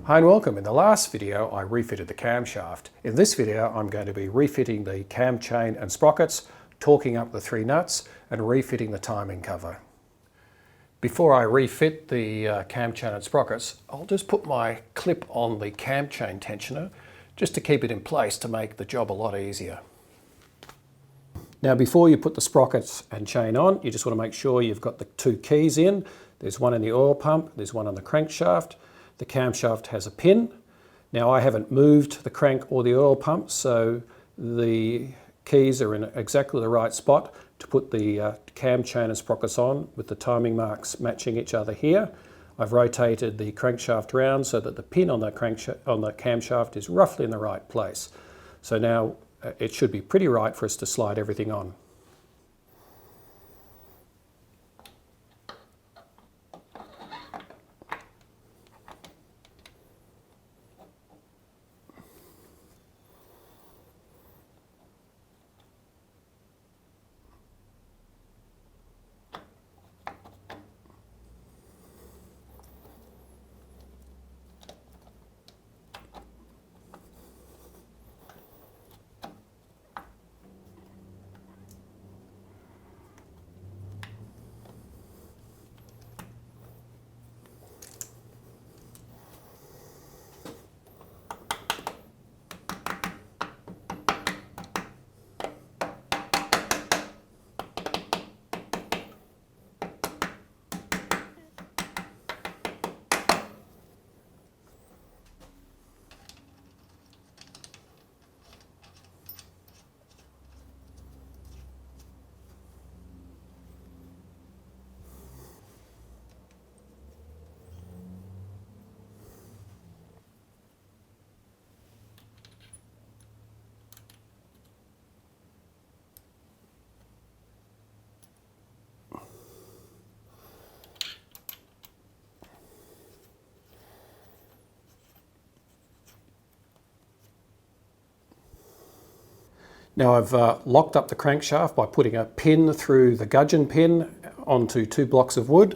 Hi and welcome. In the last video I refitted the camshaft. In this video I'm going to be refitting the cam chain and sprockets, torquing up the 3 nuts and refitting the timing cover. Before I refit the cam chain and sprockets, I'll just put my clip on the cam chain tensioner just to keep it in place to make the job a lot easier. Now before you put the sprockets and chain on, you just want to make sure you've got the 2 keys in. There's one in the oil pump, there's one on the crankshaft. The camshaft has a pin. Now I haven't moved the crank or the oil pump, so the keys are in exactly the right spot to put the cam chain and sprockets on, with the timing marks matching each other here. I've rotated the crankshaft round so that the pin on the camshaft is roughly in the right place. So now it should be pretty right for us to slide everything on. Now I've locked up the crankshaft by putting a pin through the gudgeon pin onto 2 blocks of wood,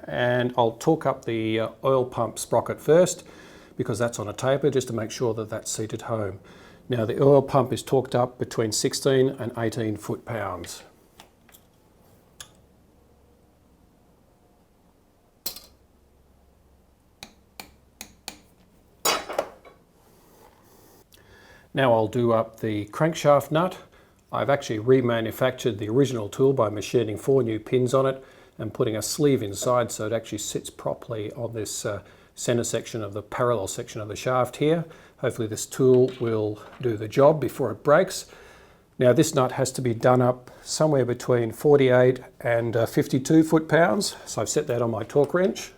and I'll torque up the oil pump sprocket first because that's on a taper, just to make sure that that's seated home. Now the oil pump is torqued up between 16 and 18 foot-pounds. Now I'll do up the crankshaft nut. I've actually remanufactured the original tool by machining 4 new pins on it and putting a sleeve inside so it actually sits properly on this center section of the parallel section of the shaft here. Hopefully this tool will do the job before it breaks. Now this nut has to be done up somewhere between 48 and 52 foot-pounds, so I've set that on my torque wrench.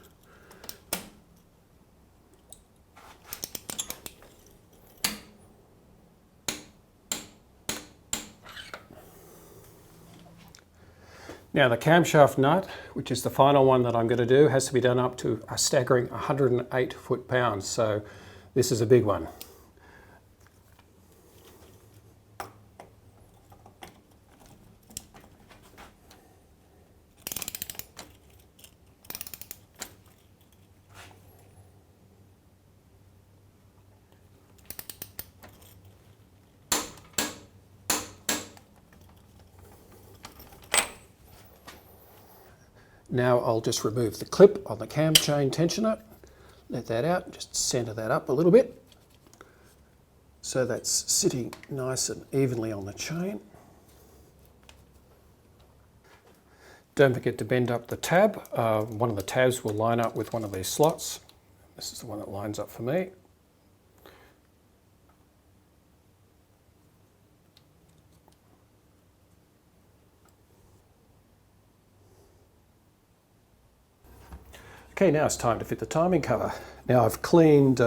Now the camshaft nut, which is the final one that I'm going to do, has to be done up to a staggering 108 foot-pounds, so this is a big one. Now I'll just remove the clip on the cam chain tensioner, let that out, just center that up a little bit so that's sitting nice and evenly on the chain. Don't forget to bend up the tab. One of the tabs will line up with one of these slots. This is the one that lines up for me. Okay, now it's time to fit the timing cover. Now I've cleaned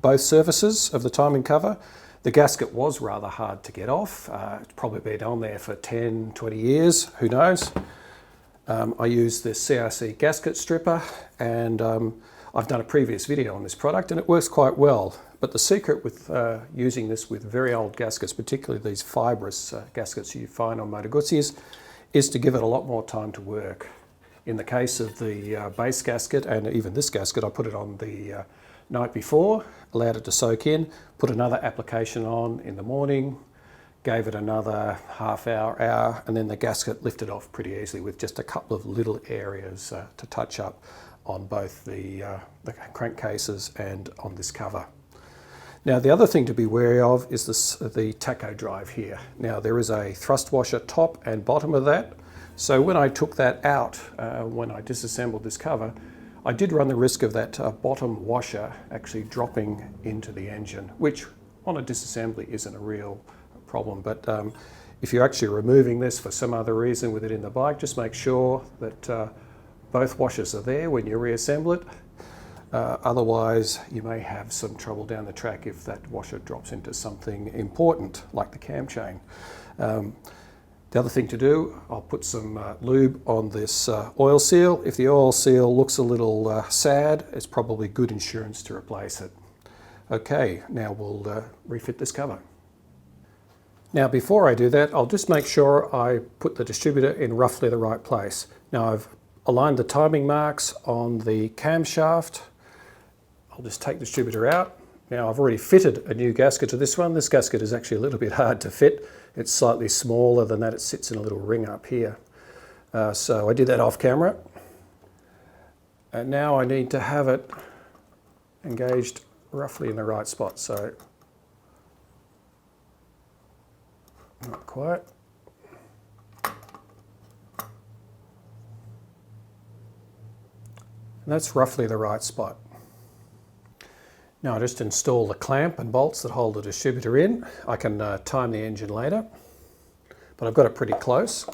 both surfaces of the timing cover. The gasket was rather hard to get off. It's probably been on there for 10, 20 years, who knows. I use this CRC gasket stripper, and I've done a previous video on this product and it works quite well. But the secret with using this with very old gaskets, particularly these fibrous gaskets you find on Moto Guzzi's, is to give it a lot more time to work. In the case of the base gasket, and even this gasket, I put it on the night before, allowed it to soak in, put another application on in the morning, gave it another half hour, and then the gasket lifted off pretty easily with just a couple of little areas to touch up on both the crankcases and on this cover. Now the other thing to be wary of is the tacho drive here. Now there is a thrust washer top and bottom of that, so when I took that out, when I disassembled this cover, I did run the risk of that bottom washer actually dropping into the engine, which on a disassembly isn't a real problem, but if you're actually removing this for some other reason with it in the bike, just make sure that both washers are there when you reassemble it. Otherwise you may have some trouble down the track if that washer drops into something important like the cam chain. The other thing to do, I'll put some lube on this oil seal. If the oil seal looks a little sad, it's probably good insurance to replace it. Okay, now we'll refit this cover. Now before I do that, I'll just make sure I put the distributor in roughly the right place. Now I've aligned the timing marks on the camshaft. I'll just take the distributor out. Now I've already fitted a new gasket to this one. This gasket is actually a little bit hard to fit. It's slightly smaller than that. It sits in a little ring up here. So I did that off camera. And now I need to have it engaged roughly in the right spot. So not quite. And that's roughly the right spot. Now I just install the clamp and bolts that hold the distributor in. I can time the engine later, but I've got it pretty close.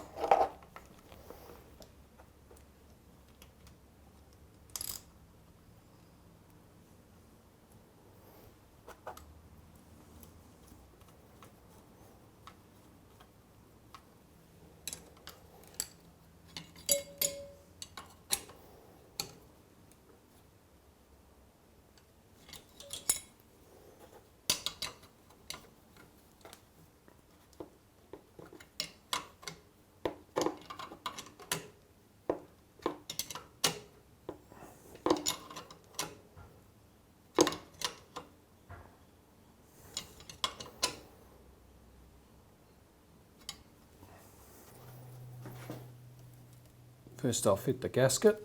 First I'll fit the gasket.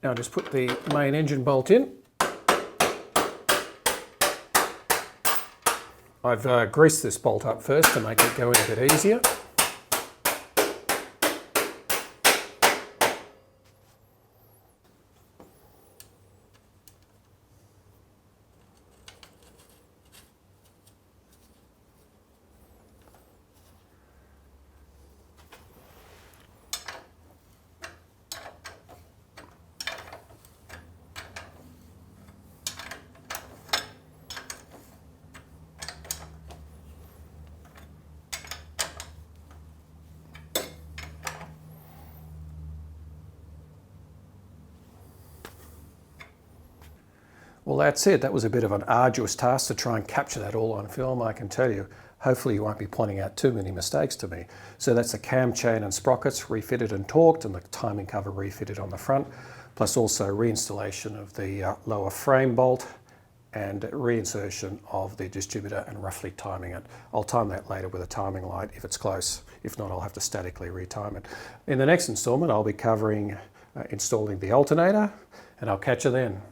Now just put the main engine bolt in. I've greased this bolt up first to make it go in a bit easier. Well, that's it. That was a bit of an arduous task to try and capture that all on film, I can tell you. Hopefully you won't be pointing out too many mistakes to me. So that's the cam chain and sprockets refitted and torqued, and the timing cover refitted on the front, plus also reinstallation of the lower frame bolt and reinsertion of the distributor and roughly timing it. I'll time that later with a timing light if it's close. If not, I'll have to statically retime it. In the next installment, I'll be covering installing the alternator, and I'll catch you then.